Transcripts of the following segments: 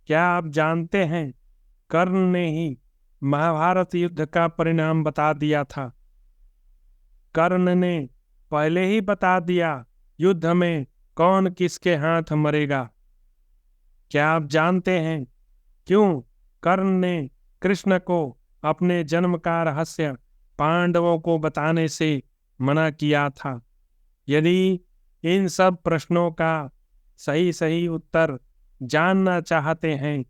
क्या आप जानते हैं, कर्ण ने ही महाभारत युद्ध का परिणाम बता दिया था। कर्ण ने पहले ही बता दिया युद्ध में कौन किसके हाथ मरेगा। क्या आप जानते हैं क्यों कर्ण ने कृष्ण को अपने जन्म का रहस्य पांडवों को बताने से मना किया था? यदि इन सब प्रश्नों का सही सही उत्तर जानना चाहते हैं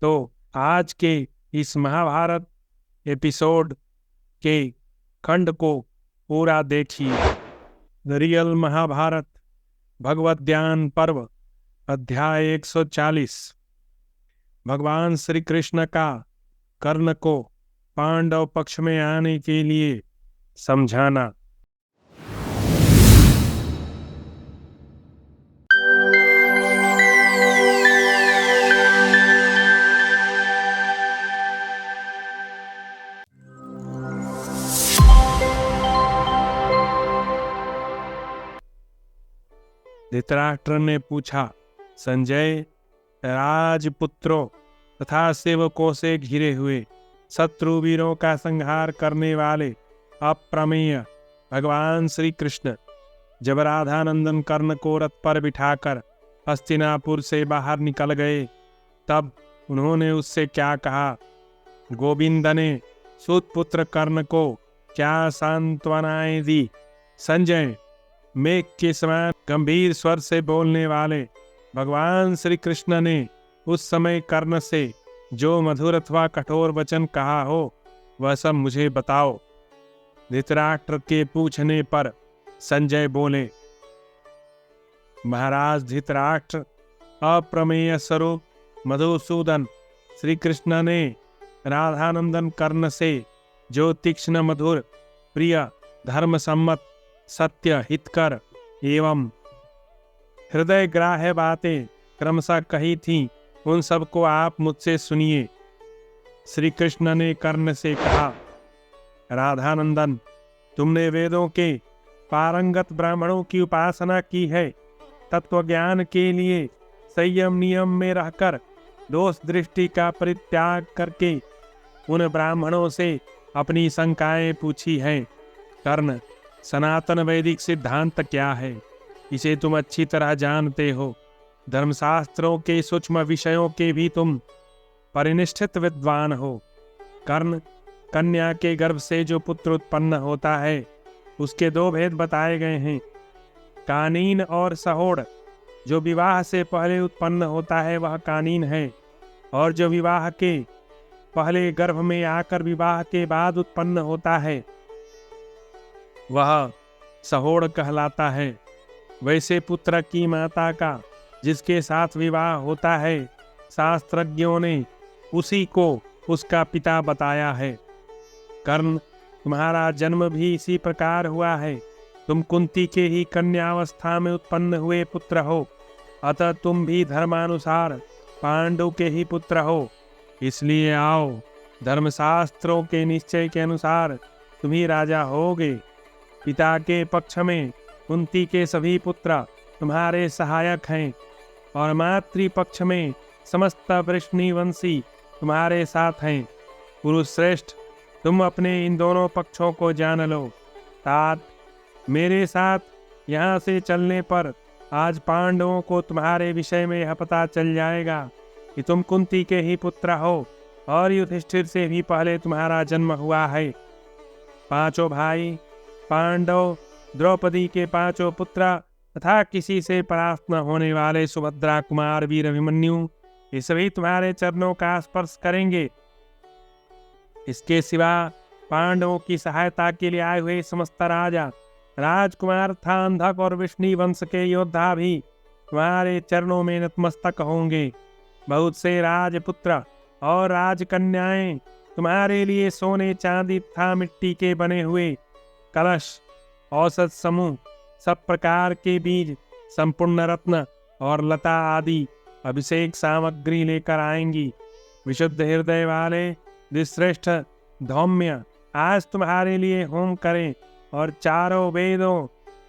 तो आज के इस महाभारत एपिसोड के खंड को पूरा देखिए। द रियल महाभारत भगवत ज्ञान पर्व अध्याय 140। भगवान श्री कृष्ण का कर्ण को पांडव पक्ष में आने के लिए समझाना। धृतराष्ट्र ने पूछा, संजय, राजपुत्रों तथा सेवकों से घिरे हुए शत्रु वीरों का संहार करने वाले अप्रमेय भगवान श्री कृष्ण जब राधानंदन कर्ण को रथ पर बिठाकर हस्तिनापुर से बाहर निकल गए तब उन्होंने उससे क्या कहा? गोविंद ने सूतपुत्र कर्ण को क्या सांत्वनाएं दी? संजय, मेघ के समान गंभीर स्वर से बोलने वाले भगवान श्री कृष्ण ने उस समय कर्ण से जो मधुर अथवा कठोर वचन कहा हो वह सब मुझे बताओ। धृतराष्ट्र के पूछने पर संजय बोले, महाराज धृतराष्ट्र, अप्रमेय स्वरूप मधुसूदन श्री कृष्ण ने राधानंदन कर्ण से जो तीक्ष्ण मधुर प्रिय धर्म सम्मत सत्य हितकर एवं हृदय ग्राह्य बातें क्रमशः कही थीं, उन सब को आप मुझसे सुनिए। श्री कृष्ण ने कर्ण से कहा, राधानंदन, तुमने वेदों के पारंगत ब्राह्मणों की उपासना की है। तत्वज्ञान के लिए संयम नियम में रहकर दोष दृष्टि का परित्याग करके उन ब्राह्मणों से अपनी शंकाएं पूछी हैं। कर्ण, सनातन वैदिक सिद्धांत क्या है, इसे तुम अच्छी तरह जानते हो। धर्मशास्त्रों के सूक्ष्म विषयों के भी तुम परिनिष्ठित विद्वान हो। कर्ण, कन्या के गर्भ से जो पुत्र उत्पन्न होता है उसके दो भेद बताए गए हैं, कानीन और सहोड़। जो विवाह से पहले उत्पन्न होता है वह कानीन है, और जो विवाह के पहले गर्भ में आकर विवाह के बाद उत्पन्न होता है वह सहोड़ कहलाता है। वैसे पुत्र की माता का जिसके साथ विवाह होता है, शास्त्रज्ञों ने उसी को उसका पिता बताया है। कर्ण, तुम्हारा जन्म भी इसी प्रकार हुआ है। तुम कुंती के ही कन्यावस्था में उत्पन्न हुए पुत्र हो, अतः तुम भी धर्मानुसार पांडु के ही पुत्र हो। इसलिए आओ, धर्मशास्त्रों के निश्चय के अनुसार तुम ही राजा होगे। पिता के पक्ष में कुंती के सभी पुत्र तुम्हारे सहायक हैं, और मातृपक्ष में समस्त वृष्णिवंशी तुम्हारे साथ हैं। पुरुष श्रेष्ठ, तुम अपने इन दोनों पक्षों को जान लो। तात, मेरे साथ यहाँ से चलने पर आज पांडवों को तुम्हारे विषय में यह पता चल जाएगा कि तुम कुंती के ही पुत्र हो, और युधिष्ठिर से भी पहले तुम्हारा जन्म हुआ है। पांचों भाई पांडव, द्रौपदी के पांचों पुत्र तथा किसी से परास्त न होने वाले सुभद्रा कुमार वीर अभिमन्यु, ये सभी तुम्हारे चरणों का स्पर्श करेंगे। इसके सिवा पांडवों की सहायता के लिए आए हुए समस्त राजा, राजकुमार तथा अंधक और विष्णु वंश के योद्धा भी तुम्हारे चरणों में नतमस्तक होंगे। बहुत से राजपुत्र और राजकन्याएं तुम्हारे लिए सोने चांदी तथा मिट्टी के बने हुए कलश, औसत समूह, सब प्रकार के बीज, संपूर्ण रत्न और लता आदि अभिषेक सामग्री लेकर आएंगी। विशुद्ध हृदय वाले द्विश्रेष्ठ धौम्य आज तुम्हारे लिए होम करें, और चारों वेदों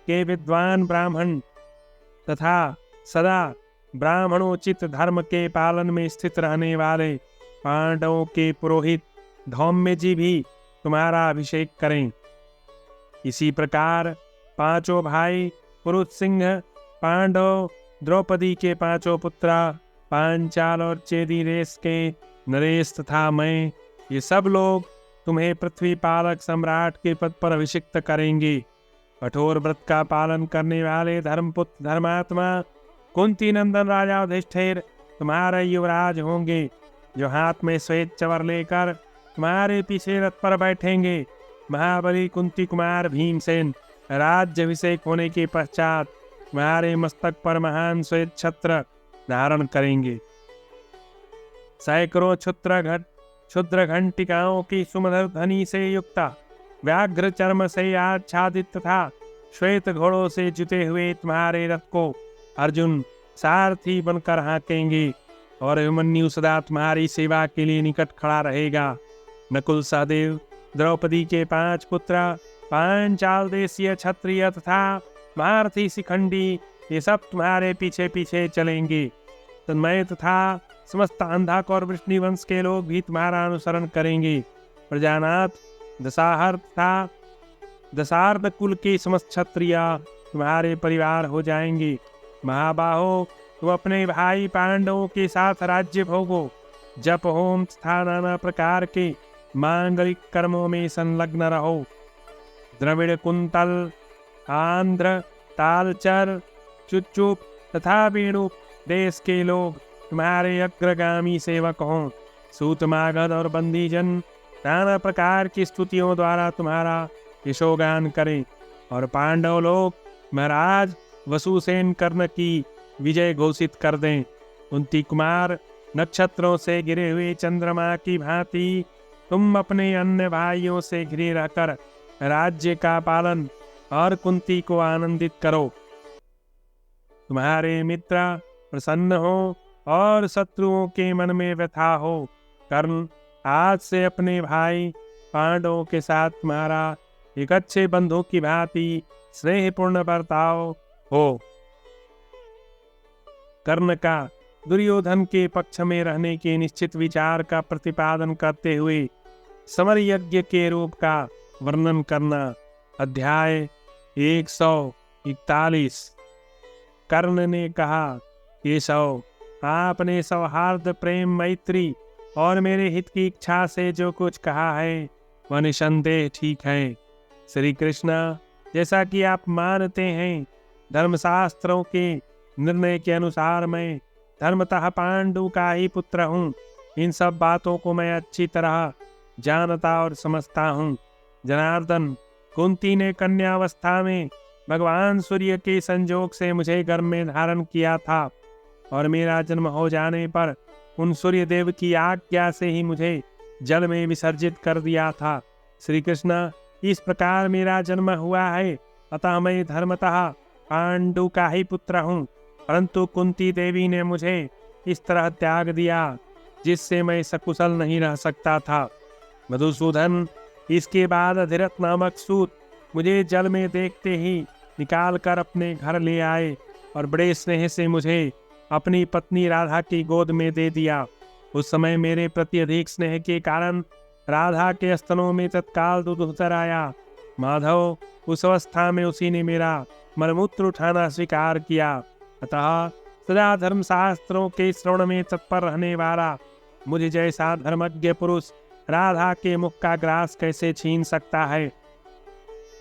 के विद्वान ब्राह्मण तथा सदा ब्राह्मणोचित धर्म के पालन में स्थित रहने वाले पांडवों के पुरोहित धौम्य जी भी तुम्हारा अभिषेक करें। इसी प्रकार पांचों भाई पुरुष सिंह, पांडव, द्रौपदी के पांचों पुत्रा, पांचाल और चेदी देश के नरेश तथा मैं, ये सब लोग तुम्हें पृथ्वी पालक सम्राट के पद पर अभिषिक्त करेंगे। कठोर व्रत का पालन करने वाले धर्मपुत्र धर्मात्मा कुंती नंदन राजा युधिष्ठिर तुम्हारे युवराज होंगे, जो हाथ में श्वेत चवर लेकर तुम्हारे पीछे रथ पर बैठेंगे। महाबली कुंती कुमार भीमसेन राज्याभिषेक होने के पश्चात तुम्हारे मस्तक पर महान श्वेत छत्र धारण करेंगे। सैकड़ों क्षुद्र घंटिकाओं की सुमधुर ध्वनि से युक्त व्याघ्र चर्म से आच्छादित तथा श्वेत घोड़ों से जुते हुए तुम्हारे रथ को अर्जुन सारथी बनकर हाँकेंगे और अभिमन्यु सदा तुम्हारी सेवा के लिए निकट खड़ा रहेगा। नकुल, सहदेव, द्रौपदी के 5 पुत्र, पांचाल देशीय क्षत्रिय तथा महारथी शिखंडी, ये सब तुम्हारे पीछे पीछे चलेंगे। तन्मय तथा समस्त अंधक और वृष्णिवंश के लोग भी तुम्हारा अनुसरण करेंगे। प्रजानाथ, दशाहर तथा दशार्ध कुल के समस्त क्षत्रिय तुम्हारे परिवार हो जाएंगे। महाबाहो, तुम अपने भाई पांडवों के साथ राज्य भोगो, जप होम तथा नाना प्रकार के मांगलिक कर्मों में संलग्न रहो। द्रविड़, कुंतल, आंध्र, तालचर, चुच्चुप तथा वेणु देश के लोग तुम्हारे अग्रगामी सेवक हों। सूत, मागध और बंदीजन नाना प्रकार की स्तुतियों द्वारा तुम्हारा यशोगान करें और पांडव लोग महाराज वसुसेन कर्ण की विजय घोषित कर दें। कुंती कुमार, नक्षत्रों से घिरे हुए चंद्रमा की भांति तुम अपने अन्य भाइयों से घिरे रहकर राज्य का पालन और कुंती को आनंदित करो। तुम्हारे मित्र प्रसन्न हो और शत्रुओं के मन में व्यथा हो। कर्ण, आज से अपने भाई पांडवों के साथ तुम्हारा एक अच्छे बंधु की भांति स्नेहपूर्ण बर्ताव हो। कर्ण का दुर्योधन के पक्ष में रहने के निश्चित विचार का प्रतिपादन करते हुए समर यज्ञ के रूप का वर्णन करना। अध्याय 141। कर्ण ने कहा, केशव, आपने सौहार्द, प्रेम, मैत्री और मेरे हित की इच्छा से जो कुछ कहा है वह निसंदेह ठीक है। श्री कृष्ण, जैसा कि आप मानते हैं, धर्मशास्त्रों के निर्णय के अनुसार मैं धर्मतः पांडु का ही पुत्र हूँ। इन सब बातों को मैं अच्छी तरह जानता और समझता हूँ। जनार्दन, कुंती ने कन्यावस्था में भगवान सूर्य के संजोग से मुझे गर्भ में धारण किया था और मेरा जन्म हो जाने पर उन सूर्य देव की आज्ञा से ही मुझे जल में विसर्जित कर दिया था। श्री कृष्ण, इस प्रकार मेरा जन्म हुआ है, अतः मैं धर्मतः पांडु का ही पुत्र हूँ। परंतु कुंती देवी ने मुझे इस तरह त्याग दिया जिससे मैं सकुशल नहीं रह सकता था। मधुसूदन, इसके बाद अधिरथ नामक सूत मुझे जल में देखते ही निकाल कर अपने घर ले आए और बड़े स्नेह से मुझे अपनी पत्नी राधा की गोद में दे दिया। उस समय मेरे प्रति अधिक स्नेह के कारण राधा के स्तनों में तत्काल दूध उतर आया। माधव, उस अवस्था में उसी ने मेरा मलमूत्र उठाना स्वीकार किया। अतः सदा धर्मशास्त्रों के श्रवण में तत्पर रहने वाला मुझे जैसा धर्मज्ञ पुरुष राधा के मुख का ग्रास कैसे छीन सकता है?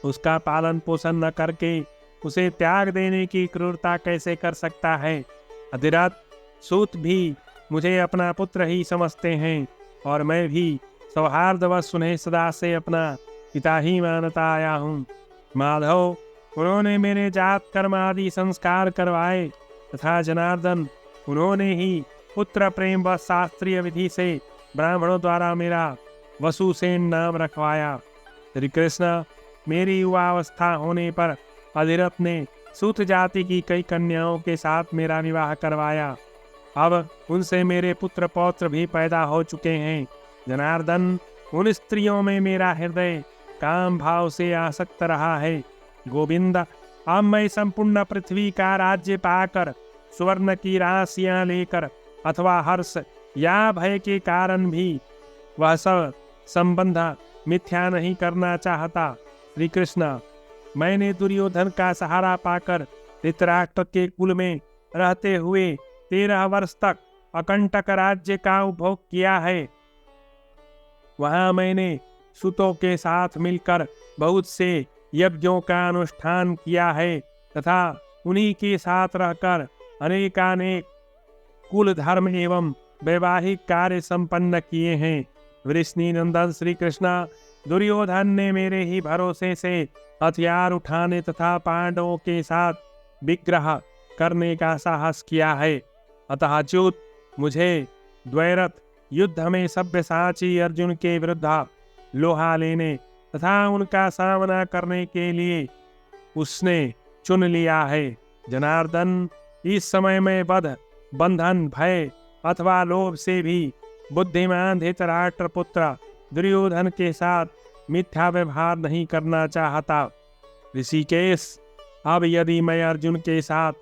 उसका पालन पोषण न करके उसे त्याग देने की क्रूरता कैसे कर सकता है? अधिरथ, सूत भी मुझे अपना पुत्र ही समझते हैं और मैं भी सौहार्दवश उन्हें सदा से अपना पिता ही मानता आया हूँ। माधव, उन्होंने मेरे जात कर्म आदि संस्कार करवाए तथा जनार्दन, उन्होंने ही पुत्र प्रेम व शास्त्रीय विधि से ब्राह्मणों द्वारा मेरा वसुसेन नाम रखवाया। श्री कृष्ण, मेरी युवावस्था होने पर अधिरथ ने सूत जाति की कई कन्याओं के साथ मेरा विवाह करवाया। अब उनसे मेरे पुत्र पौत्र भी पैदा हो चुके हैं। जनार्दन, उन स्त्रियों में मेरा हृदय काम भाव से आसक्त रहा है। गोविंद, अब मैं संपूर्ण पृथ्वी का राज्य पाकर सुवर्ण की राशियां लेकर अथवा हर्ष या भय के कारण भी वह सब संबंध मिथ्या नहीं करना चाहता। श्री कृष्ण, मैंने दुर्योधन का सहारा पाकर धृतराष्ट्र के कुल में रहते हुए 13 वर्ष तक अकंटक राज्य का उपभोग किया है। वहां मैंने सुतों के साथ मिलकर बहुत से यज्ञों का अनुष्ठान किया है तथा उन्हीं के साथ रहकर अनेकानेक कुल धर्म एवं वैवाहिक कार्य संपन्न किए हैं। वृष्णि नंदन श्री कृष्ण, दुर्योधन ने मेरे ही भरोसे से हथियार उठाने तथा पांडवों के साथ विग्रह करने का साहस किया है। अतः अच्युत, मुझे द्वैरथ युद्ध में सब्यसाची अर्जुन के विरुद्ध लोहा लेने तथा उनका सामना करने के लिए उसने चुन लिया है। जनार्दन, इस समय में बंधन, भय अथवा लोभ से भी बुद्धिमान धृतराष्ट्र पुत्र दुर्योधन के साथ मिथ्या व्यवहार नहीं करना चाहता। ऋषिकेश, अब यदि मैं अर्जुन के साथ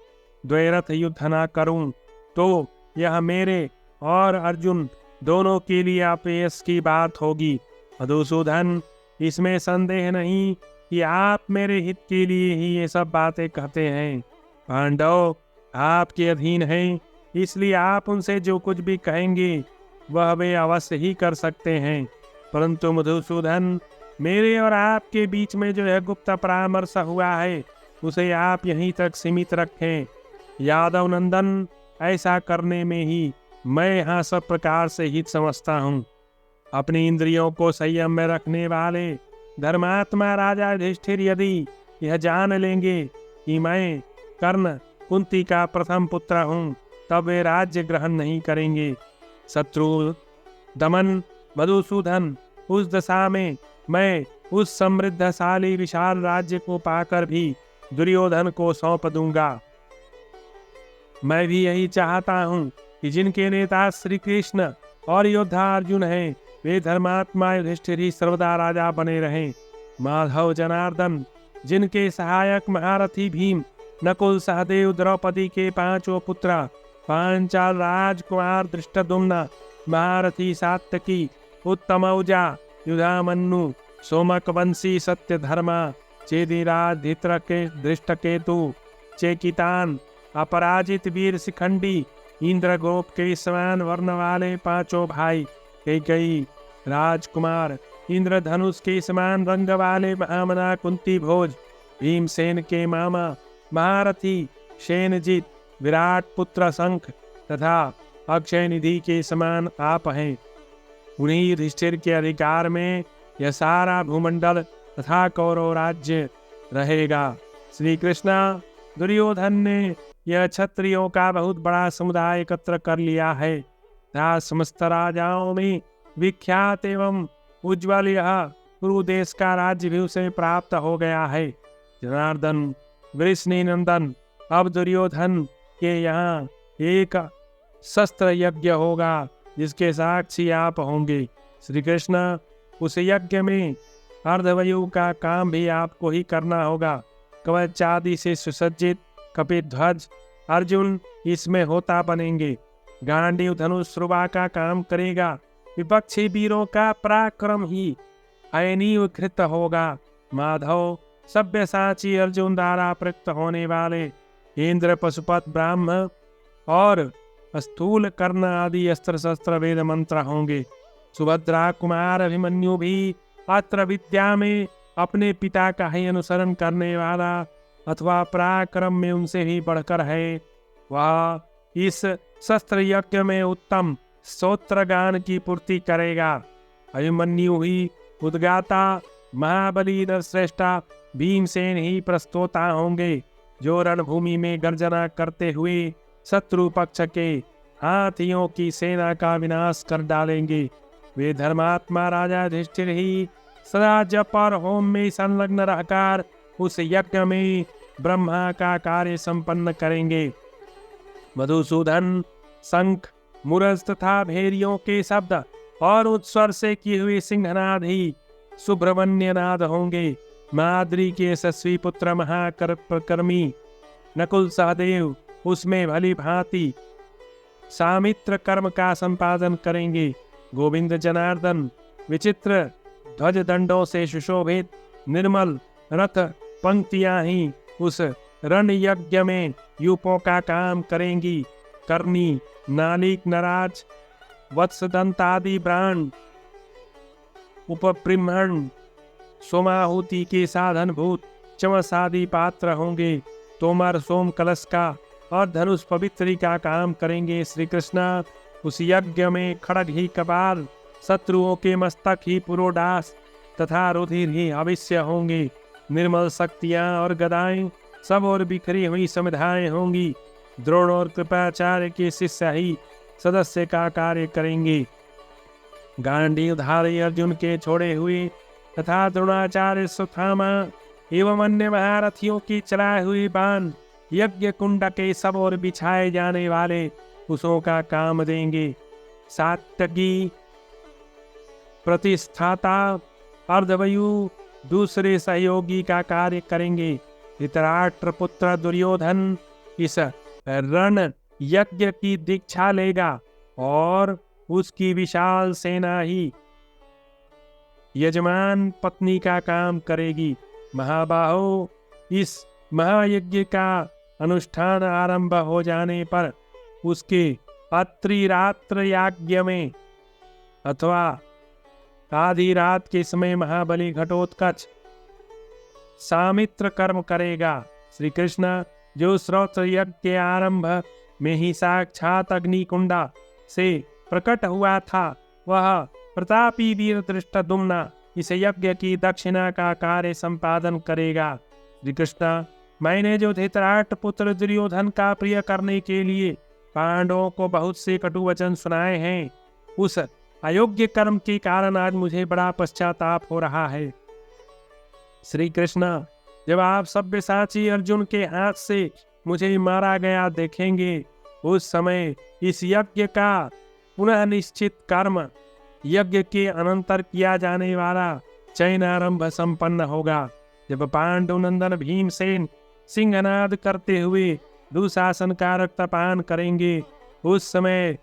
द्वैरथ युद्ध न करूं तो यह मेरे और अर्जुन दोनों के लिए अपयश की बात होगी। मधुसूदन, इसमें संदेह नहीं कि आप मेरे हित के लिए ही ये सब बातें कहते हैं। पांडव आपके अधीन हैं, इसलिए आप उनसे जो कुछ भी कहेंगे वह वे अवश्य ही कर सकते हैं। परंतु मधुसूदन, मेरे और आपके बीच में जो यह गुप्त परामर्श हुआ है उसे आप यहीं तक सीमित रखें। यादव नंदन, ऐसा करने में ही मैं यहाँ सब प्रकार से हित समझता हूँ। अपनी इंद्रियों को संयम में रखने वाले धर्मात्मा राजा युधिष्ठिर यदि यह जान लेंगे कि मैं कर्ण कुंती का प्रथम पुत्र हूँ, तब वे राज्य ग्रहण नहीं करेंगे। शत्रु दमन, मधुसूदन, उस दशा में मैं उस समृद्धशाली विशाल राज्य को पाकर भी दुर्योधन को सौंप दूंगा। मैं भी यही चाहता हूँ कि जिनके नेता श्री कृष्ण और योद्धा अर्जुन हैं, वे धर्मात्मा युधिष्ठिर ही सर्वदा राजा बने रहें। माधव, जनार्दन, जिनके सहायक महारथी भीम, नकुल, सहदेव, द्रौपदी के 5 पुत्र, पांचाल राजकुमार धृष्टद्युम्न, महारथी सात्यकी, उत्तमौजा, युधामन्यु, सोमकवंशी, सत्यधर्मा, चेदिराज, धृष्टकेतु, चेकितान, अपराजित वीर शिखंडी, इंद्रगोप के समान वर्ण वाले 5 भाई, कैकेयी राजकुमार, इंद्रधनुष के समान रंग वाले महामना कुंती भोज, भीमसेन के मामा महारथी शेनजित, विराट पुत्र शंख तथा अक्षय निधि के समान आप हैं। उन्हीं युधिष्ठिर के अधिकार में यह सारा भूमंडल तथा कौरव राज्य रहेगा। श्री कृष्ण, दुर्योधन ने यह क्षत्रियों का बहुत बड़ा समुदाय एकत्र कर लिया है तथा समस्त राजाओं में विख्यात एवं उज्ज्वल यह कुरु देश का राज्य भी उसे प्राप्त हो गया है। जनार्दन, वृष्णि नंदन, अब दुर्योधन के यहाँ एक शस्त्र यज्ञ होगा जिसके साक्षी आप होंगे। श्री कृष्ण, उस यज्ञ में अर्धवयु का काम भी आपको ही करना होगा। कवच आदि से सुसज्जित कपिध्वज अर्जुन इसमें होता बनेंगे। गांडीव धनुष रुबा का काम करेगा। विपक्षी वीरों का पराक्रम ही अयनीकृत होगा। माधव, सब्यसाची अर्जुन द्वारा प्रयुक्त होने वाले इंद्र, पशुपत, ब्राह्मण और स्थूल कर्ण आदि अस्त्र शस्त्र वेद मंत्र होंगे। सुभद्रा कुमार अभिमन्यु भी अस्त्र विद्या में अपने पिता का ही अनुसरण करने वाला अथवा पराक्रम में उनसे ही बढ़कर है। वह इस शस्त्र यज्ञ में उत्तम स्तोत्र गान की पूर्ति करेगा। अभिमन्यु ही उद्गाता, महाबली नरश्रेष्ठा भीमसेन ही प्रस्तोता होंगे, जो रणभूमि में गर्जना करते हुए शत्रु पक्ष के हाथियों की सेना का विनाश कर डालेंगे। वे धर्मात्मा राजा युधिष्ठिर ही सदा जप और होम में संलग्न रहकर उस यज्ञ में ब्रह्मा का कार्य संपन्न करेंगे। मधुसूदन, शंख, मुरज तथा भेरियों के शब्द और उत्स्वर से किए हुए सिंहनाद ही सुब्रमण्य नाद होंगे। माद्री के यशस्वी पुत्र महाकर्मी नकुल, सहदेव उसमें भली भांति सामित्र कर्म का संपादन करेंगे। गोविंद जनार्दन विचित्र ध्वज दंडों से सुशोभित निर्मल रथ पंक्तियां ही उस रण यज्ञ में यूपों का काम करेंगी। करनी, नालिक, नराज, वत्सदंत आदि ब्राह्मण उपब्रह्मण सोमाहुति के साधनभूत चमस आदि पात्र होंगे। तोमर सोम कलश का और धनुष पवित्री का काम करेंगे। श्री कृष्ण उस यज्ञ में खड़ग ही कपाल, शत्रुओं के मस्तक ही पुरोडास तथा रुधिर ही अवश्य होंगे। निर्मल शक्तियां और गदाएं सब और बिखरी हुई समिधाएं होंगी। द्रोण और कृपाचार्य के शिष्य ही सदस्य का कार्य करेंगे। गांडीवधारी अर्जुन के छोड़े हुए तथा द्रोणाचार्य सुथामा एवं अन्य महारथियों की चलाए हुई बाण यज्ञ कुंड के सब और बिछाए जाने वाले कुशों का काम देंगे। सात्यकी प्रतिष्ठाता अर्धवयु दूसरे सहयोगी का कार्य करेंगे। धृतराष्ट्र पुत्र दुर्योधन इस रण यज्ञ की दीक्षा लेगा और उसकी विशाल सेना ही यजमान पत्नी का काम करेगी। महाबाहो, इस महायज्ञ का अनुष्ठान आरंभ हो जाने पर उसके अत्रिरात्र यज्ञ में अथवा आधी रात के समय महाबली घटोत्कच सामित्र कर्म करेगा। श्री कृष्ण जो श्रोत्र यज्ञ के आरंभ में ही साक्षात अग्निकुंडा से प्रकट हुआ था, वह प्रतापी वीर धृष्टद्युम्न इस यज्ञ की दक्षिणा का कार्य संपादन करेगा। श्री कृष्ण, मैंने जो धृतराष्ट्र पुत्र दुर्योधन का प्रिय करने के लिए पांडवों को बहुत से कटु वचन सुनाए हैं, उस अयोग्य कर्म के कारण आज मुझे बड़ा पश्चाताप हो रहा है। श्री कृष्ण, जब आप सब्यसाची अर्जुन के हाथ से मुझे मारा गया देखेंगे, उस समय इस यज्ञ का पुनः निश्चित कर्म यज्ञ के अनंतर किया जाने वाला चयनारंभ संपन्न होगा। जब पांडु नंदन भीमसेन सिंहनाद करते हुए दुशासन का रक्तपान करेंगे, उस समय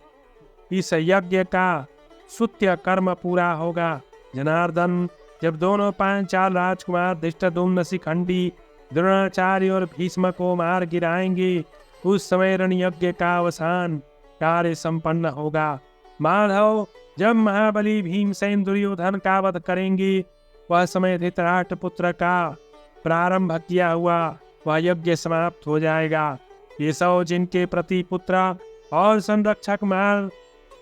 इस यज्ञ का सुत्य कर्म पूरा होगा। जनार्दन, जब दोनों पांचाल राजकुमार धृष्टद्युम्न शिखंडी द्रोणाचार्य और भीष्म को मार गिराएंगे, उस समय रण यज्ञ का अवसान कार्य संपन्न होगा। माधव, जब महाबली भीमसेन दुर्योधन का वध करेंगे, वह समय धृतराष्ट्र पुत्र का प्रारंभ किया हुआ वह यज्ञ समाप्त हो जाएगा। ये सब जिनके प्रति पुत्र और संरक्षक मार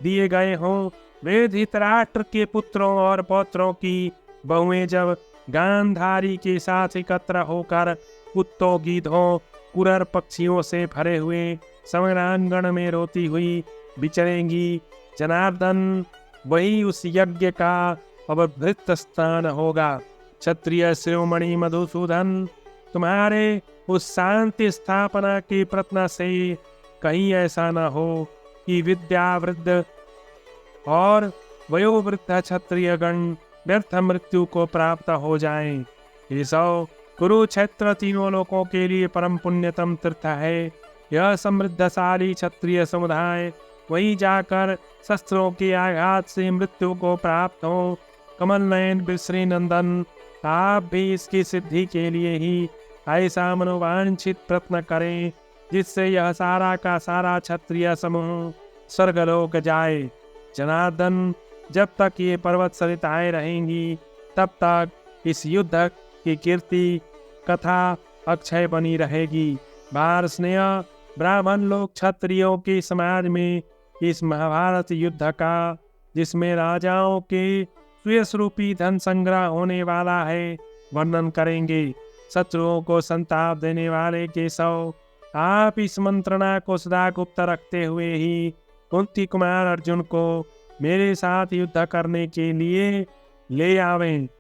दिए गए हों, वे धृतराष्ट्र के पुत्रों और पौत्रों की बहुएं जब गांधारी के साथ एकत्र होकर कुत्तों, गीधों, कुरर पक्षियों से भरे हुए समरांगण में रोती हुई विचरेंगी, जनार्दन, वही उस यज्ञ का अवभृत स्थान होगा। क्षत्रिय शिरोमणि मधुसूदन, तुम्हारे उस शांति स्थापना के प्रयत्न से कहीं ऐसा न हो कि विद्यावृद्ध और वयोवृद्ध क्षत्रिय गण व्यर्थ मृत्यु को प्राप्त हो जाएं। ये सब कुरुक्षेत्र तीनों लोकों के लिए परम पुण्यतम तीर्थ है। यह समृद्धशाली क्षत्रिय समुदाय वहीं जाकर शस्त्रों के आघात से मृत्यु को प्राप्त हो। कमल नयन विश्री नंदन, आप भी इसकी सिद्धि के लिए ही ऐसा मनोवांछित प्रयत्न करें जिससे यह सारा का सारा क्षत्रिय समूह स्वर्गलोक जाए। जनार्दन, जब तक ये पर्वत सरिताएं रहेंगी, तब तक इस युद्ध की कीर्ति कथा अक्षय बनी रहेगी। बार स्नेह, ब्राह्मण लोग क्षत्रियों के समाज में इस महाभारत युद्ध का, जिसमें राजाओं के सुयशरूपी धन संग्रह होने वाला है, वर्णन करेंगे। शत्रुओं को संताप देने वाले केशव, आप इस मंत्रणा को सदा गुप्त रखते हुए ही कुंती कुमार अर्जुन को मेरे साथ युद्ध करने के लिए ले आवें।